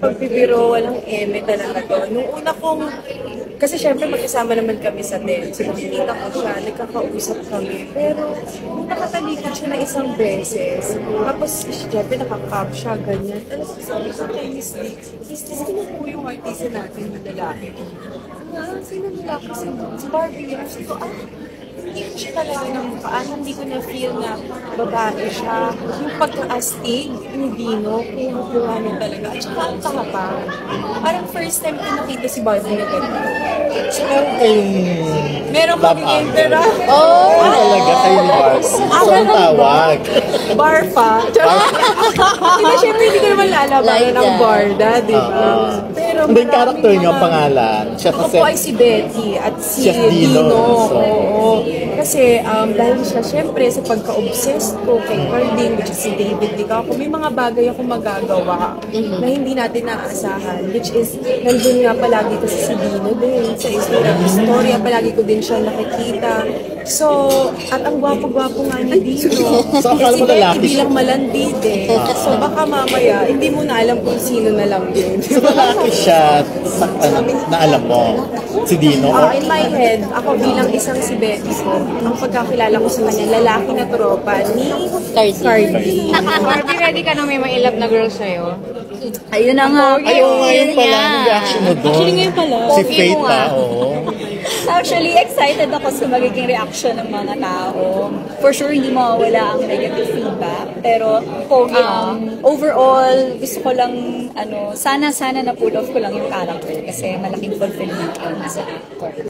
pagbibiro, walang eme talaga to. Nung una kong, kasi syempre magkasama naman kami sa tent. So nakikita ko siya, nagkakausap kami. Pero nung nakatalikod siya na isang beses, tapos syempre nakakap siya, ganyan. Alam mo, sabi ko kay Miss D, sino po yung artista natin yung lalaki? Sino lalaki? Si Barbie. Sabi ko, hindi ko siya talaga ng mukhaan, hindi ko na-feel na babae siya. Yung pagka-astig, yung dino, kumukuha niya talaga. At saka ang kahapang. Parang first time ko nakita si Barbie na gano'n. So, meron kayong Meron love kaming angle? interact. Talaga kayo ni Barbie. So, ang tawag. Barfa. Hindi, syempre hindi ko naman lalabanan ng barda, di ba? Pero Hindi yung character niyo, ang pangalan. Siya Ako kasi, po ay si Betty at si siya si Dino. Dino. So, Oo. Kasi dahil siya syempre sa pagka-obsessed ko kay Carding, which is si David Licaco, may mga bagay ako magagawa na hindi natin naaasahan. Which is, nandun nga palagi kasi si Dino din sa istorya. Palagi ko din siya nakikita. So, at ang gwapo-gwapo nga ni Dino. So, akala si mo Betty lalaki siya? bilang malandid eh. So, baka mamaya, hindi mo na alam kung sino na lang yun. so lalaki siya sa, na alam mo, si Dino? In my head, ako bilang isang si Betty ko, ang pagkakilala ko sa kanya, lalaki na tropa ni Cardi. Barbie, ready ka na may mailap na girl sa'yo? Ayun na nga. Ayaw ngayon pala, yung reaction mo doon. Actually, ngayon pala. Si Pogi Faith mo pa, nga. oo. Actually, excited ako sa magiging reaction ng mga tao. For sure, hindi mawawala ang negative feedback. Pero, overall, gusto ko lang, sana na pull off ko lang yung character. Kasi malaking fulfillment yun sa actor.